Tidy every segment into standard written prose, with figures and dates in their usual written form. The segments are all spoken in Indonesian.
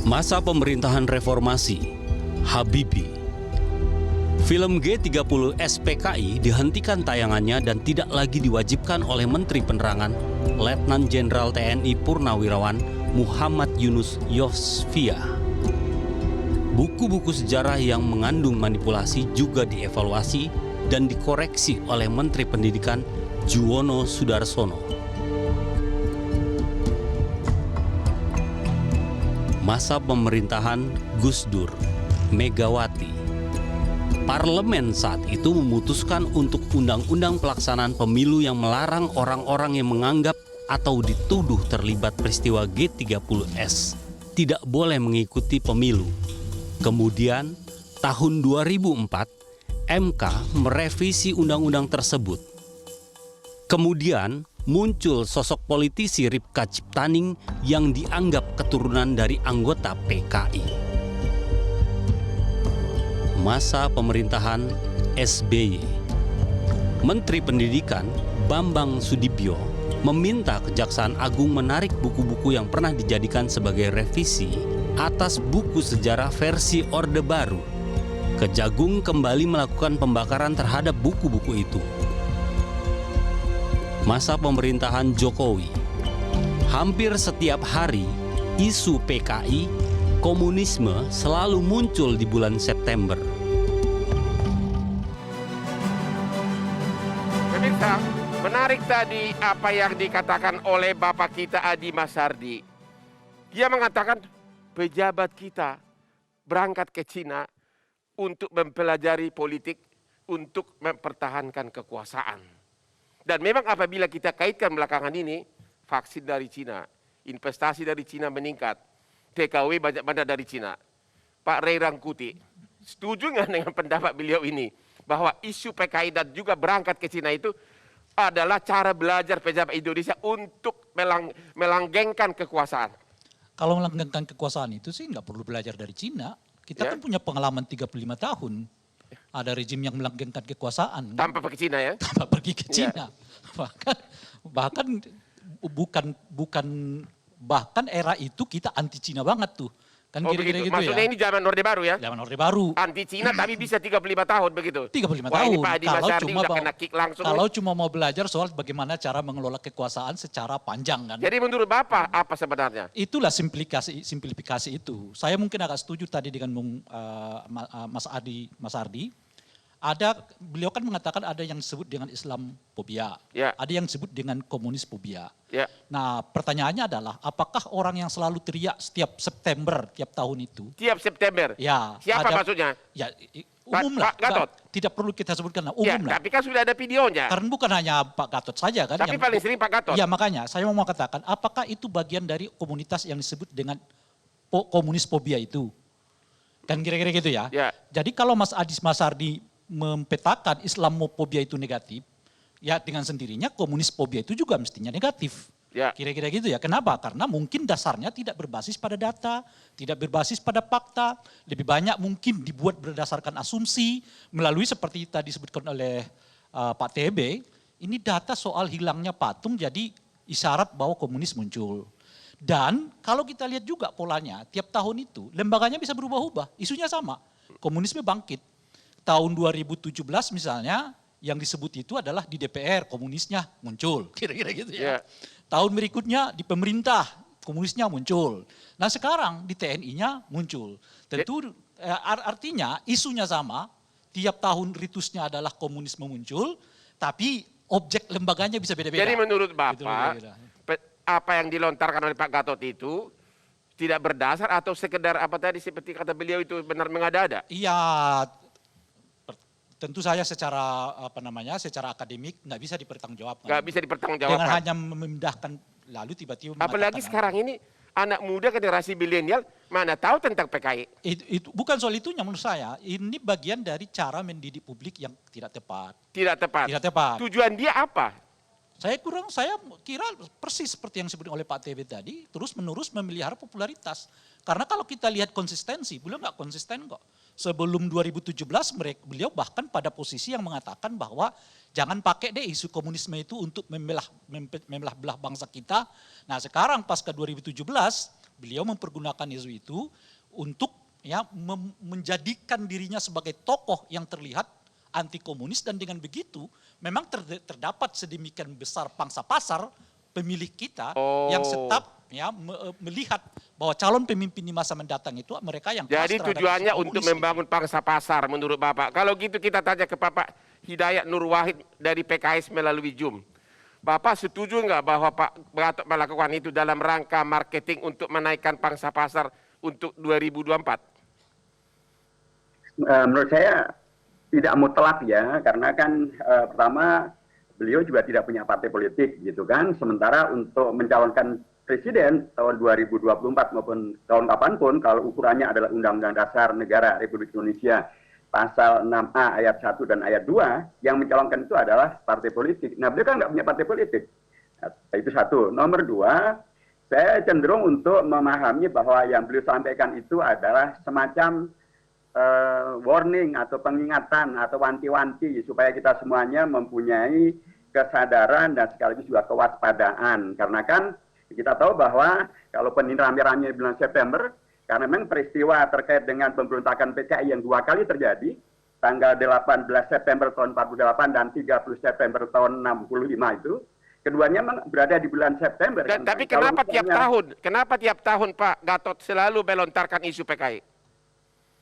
Masa pemerintahan reformasi, Habibie. Film G30 SPKI dihentikan tayangannya dan tidak lagi diwajibkan oleh Menteri Penerangan, Letnan Jenderal TNI Purnawirawan Muhammad Yunus Yosvia. Buku-buku sejarah yang mengandung manipulasi juga dievaluasi dan dikoreksi oleh Menteri Pendidikan Juwono Sudarsono. Masa pemerintahan Gus Dur, Megawati. Parlemen saat itu memutuskan untuk undang-undang pelaksanaan pemilu yang melarang orang-orang yang menganggap atau dituduh terlibat peristiwa G30S tidak boleh mengikuti pemilu. Kemudian, tahun 2004, MK merevisi undang-undang tersebut. Kemudian, muncul sosok politisi Ripka Ciptaning yang dianggap keturunan dari anggota PKI. Masa pemerintahan SBY. Menteri Pendidikan Bambang Sudibyo meminta Kejaksaan Agung menarik buku-buku yang pernah dijadikan sebagai revisi atas buku sejarah versi Orde Baru. Kejagung kembali melakukan pembakaran terhadap buku-buku itu. Masa pemerintahan Jokowi. Hampir setiap hari, isu PKI, komunisme selalu muncul di bulan September. Pemirsa, menarik tadi apa yang dikatakan oleh Bapak kita Adi Masardi. Dia mengatakan pejabat kita berangkat ke Cina untuk mempelajari politik, untuk mempertahankan kekuasaan. Dan memang apabila kita kaitkan belakangan ini, vaksin dari Cina, investasi dari Cina meningkat, TKW banyak bandar dari Cina. Pak Ray Rangkuti, setuju nggak dengan pendapat beliau ini? Bahwa isu PKI dan juga berangkat ke Cina itu adalah cara belajar pejabat Indonesia untuk melanggengkan kekuasaan. Kalau melanggengkan kekuasaan itu sih nggak perlu belajar dari Cina. Kita kan punya pengalaman 35 tahun. Ada rejim yang melanggengkan kekuasaan. Tanpa pergi Cina ya? Tanpa pergi ke Cina. Bahkan era itu kita anti Cina banget tuh. Kan kira-kira gitu. Maksudnya ya. ini zaman Orde Baru ya? Zaman Orde Baru. Anti Cina tapi bisa 35 tahun begitu? 35 Wah, tahun. ini Pak Adi Masardi udah kena kick langsung. Kalau cuma mau belajar soal bagaimana cara mengelola kekuasaan secara panjang kan. Jadi menurut Bapak apa sebenarnya? Itulah simplifikasi itu. Saya mungkin agak setuju tadi dengan Mas Adi Masardi. Beliau kan mengatakan ada yang disebut dengan Islamfobia, ada yang disebut dengan komunisfobia. Nah pertanyaannya adalah apakah orang yang selalu teriak setiap September tiap tahun itu? Tiap September? Ya. Siapa maksudnya? Ya umum lah. Pak Gatot? Tidak perlu kita sebutkan umum lah. Tapi kan sudah ada videonya. Karena bukan hanya Pak Gatot saja kan. Tapi paling sering Pak Gatot. Ya makanya saya mau katakan apakah itu bagian dari komunitas yang disebut dengan komunisfobia itu? Kan kira-kira gitu ya. Jadi kalau Mas Adi Masardi mempetakan Islamofobia itu negatif, ya dengan sendirinya komunisfobia itu juga mestinya negatif. Kira-kira gitu ya. Kenapa? Karena mungkin dasarnya tidak berbasis pada data, tidak berbasis pada fakta, lebih banyak mungkin dibuat berdasarkan asumsi, melalui seperti tadi disebutkan oleh Pak TB, ini data soal hilangnya patung jadi isyarat bahwa komunis muncul. Dan kalau kita lihat juga polanya, tiap tahun itu lembaganya bisa berubah-ubah, isunya sama, komunisme bangkit. Tahun 2017 misalnya yang disebut itu adalah di DPR komunisnya muncul, kira-kira gitu ya. Tahun berikutnya di pemerintah komunisnya muncul. Nah sekarang di TNI-nya muncul. Tentu artinya isunya sama, tiap tahun ritusnya adalah komunisme muncul, tapi objek lembaganya bisa beda-beda. Jadi menurut Bapak, apa yang dilontarkan oleh Pak Gatot itu tidak berdasar atau sekedar apa tadi seperti kata beliau itu benar mengada-ada? Iya. Tentu saya secara secara akademik nggak bisa dipertanggungjawabkan. Nggak bisa dipertanggungjawabkan. Dengan hanya memindahkan lalu tiba-tiba. Apalagi sekarang ini anak muda generasi milenial mana tahu tentang PKI. Itu bukan soal itunya menurut saya. Ini bagian dari cara mendidik publik yang tidak tepat. Tidak tepat. Tidak tepat. Tujuan dia apa? Saya kira persis seperti yang disebut oleh Pak TB tadi, terus menerus memelihara popularitas. Karena kalau kita lihat konsistensi, beliau nggak konsisten kok. Sebelum 2017 beliau bahkan pada posisi yang mengatakan bahwa jangan pakai deh isu komunisme itu untuk membelah belah bangsa kita. Nah sekarang pasca 2017 beliau mempergunakan isu itu untuk ya menjadikan dirinya sebagai tokoh yang terlihat anti komunis, dan dengan begitu memang terdapat sedemikian besar pangsa pasar pemilih kita yang tetap ya melihat bahwa calon pemimpin di masa mendatang itu mereka yang jadi tujuannya untuk membangun pangsa pasar menurut Bapak. Kalau gitu kita tanya ke Bapak Hidayat Nur Wahid dari PKS melalui Zoom. Bapak setuju nggak bahwa Pak Gatot melakukan itu dalam rangka marketing untuk menaikkan pangsa pasar untuk 2024? Menurut saya tidak mutlak ya, karena kan pertama beliau juga tidak punya partai politik gitu kan. Sementara untuk mencalonkan presiden tahun 2024 maupun tahun kapanpun, kalau ukurannya adalah Undang-Undang Dasar Negara Republik Indonesia pasal 6A ayat 1 dan ayat 2, yang mencalonkan itu adalah partai politik. Nah, beliau kan nggak punya partai politik. Nah, itu satu. Nomor dua, saya cenderung untuk memahami bahwa yang beliau sampaikan itu adalah semacam warning atau pengingatan atau wanti-wanti supaya kita semuanya mempunyai kesadaran dan sekaligus juga kewaspadaan. Karena kan kita tahu bahwa kalau rame-rame bulan September, karena memang peristiwa terkait dengan pemberontakan PKI yang 2 kali terjadi, tanggal 18 September tahun 48 dan 30 September tahun 65 itu, keduanya memang berada di bulan September. Tapi kenapa tiap tahun Pak Gatot selalu melontarkan isu PKI?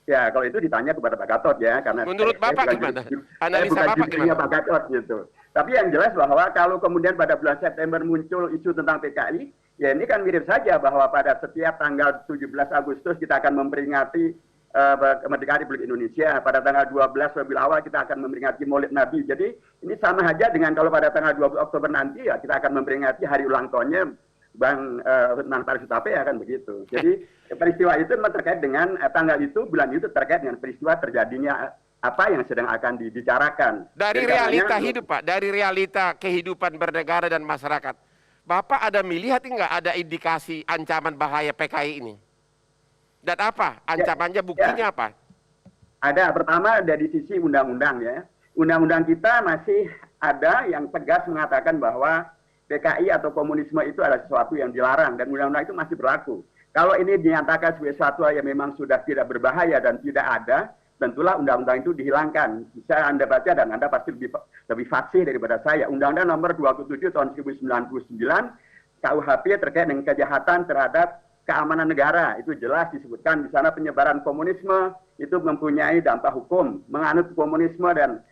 Ya, kalau itu ditanya kepada Pak Gatot ya, karena menurut Bapak gimana? Analisa Bapak gimana? Pak Gatot gitu. Tapi yang jelas bahwa kalau kemudian pada bulan September muncul isu tentang PKI, ya ini kan mirip saja bahwa pada setiap tanggal 17 Agustus kita akan memperingati kemerdekaan Republik Indonesia. Pada tanggal 12 Rabiul Awal kita akan memperingati Maulid Nabi. Jadi ini sama saja dengan kalau pada tanggal 20 Oktober nanti ya kita akan memperingati hari ulang tahunnya Bang Hotman Paris Hutapea kan begitu. Jadi peristiwa itu memang terkait dengan tanggal itu, bulan itu terkait dengan peristiwa terjadinya apa yang sedang akan dibicarakan. Dari realita hidup Pak, dari realita kehidupan bernegara dan masyarakat, Bapak ada melihat nggak ada indikasi ancaman bahaya PKI ini? Dan apa ancamannya, buktinya apa? Ada, pertama dari sisi undang-undang ya. Undang-undang kita masih ada yang tegas mengatakan bahwa PKI atau komunisme itu adalah sesuatu yang dilarang dan undang-undang itu masih berlaku. Kalau ini dinyatakan sebagai sesuatu yang memang sudah tidak berbahaya dan tidak ada, tentulah undang-undang itu dihilangkan. Bisa Anda baca dan Anda pasti lebih fasih daripada saya. Undang-Undang nomor 27 tahun 1999 KUHP terkait dengan kejahatan terhadap keamanan negara. Itu jelas disebutkan di sana penyebaran komunisme itu mempunyai dampak hukum. Menganut komunisme dan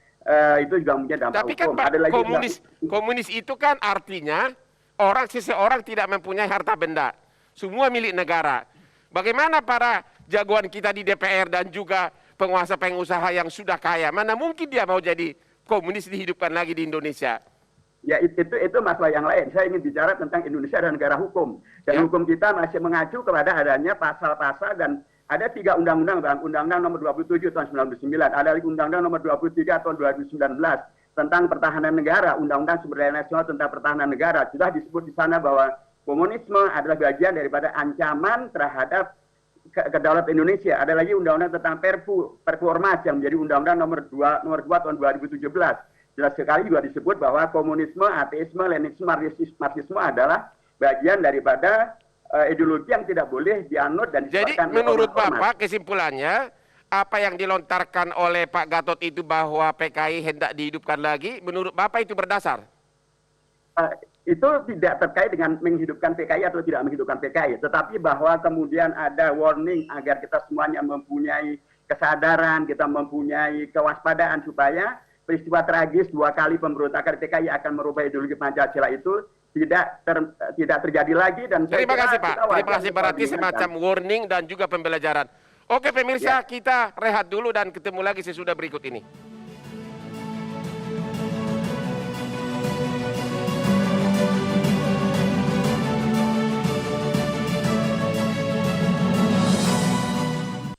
itu juga punya dampak tapi kan hukum. Pak, komunis itu kan artinya seseorang tidak mempunyai harta benda. Semua milik negara. Bagaimana para jagoan kita di DPR dan juga pengusaha yang sudah kaya, mana mungkin dia mau jadi komunis dihidupkan lagi di Indonesia? Ya itu masalah yang lain. Saya ingin bicara tentang Indonesia dan negara hukum. Dan hukum kita masih mengacu kepada adanya pasal-pasal dan ada 3 undang-undang, Bang. Undang-undang nomor 27 tahun 1999, ada lagi undang-undang nomor 23 tahun 2019 tentang pertahanan negara, undang-undang sumber daya nasional tentang pertahanan negara. Sudah disebut di sana bahwa komunisme adalah bagian daripada ancaman terhadap kedaulatan Indonesia. Ada lagi undang-undang tentang Perpu Ormas yang menjadi undang-undang nomor 2 tahun 2017. Jelas sekali juga disebut bahwa komunisme, ateisme, leninisme, marxisme adalah bagian daripada ideologi yang tidak boleh dianut dan disebarkan. Jadi menurut Bapak kesimpulannya apa yang dilontarkan oleh Pak Gatot itu bahwa PKI hendak dihidupkan lagi, menurut Bapak itu berdasar? Itu tidak terkait dengan menghidupkan PKI atau tidak menghidupkan PKI, tetapi bahwa kemudian ada warning agar kita semuanya mempunyai kesadaran, kita mempunyai kewaspadaan supaya peristiwa tragis 2 kali pemberontakan PKI akan merubah ideologi Pancasila itu tidak terjadi lagi. Dan terima kasih Pak, terima kasih, berarti semacam warning dan juga pembelajaran. Oke pemirsa, kita rehat dulu dan ketemu lagi sesudah berikut ini.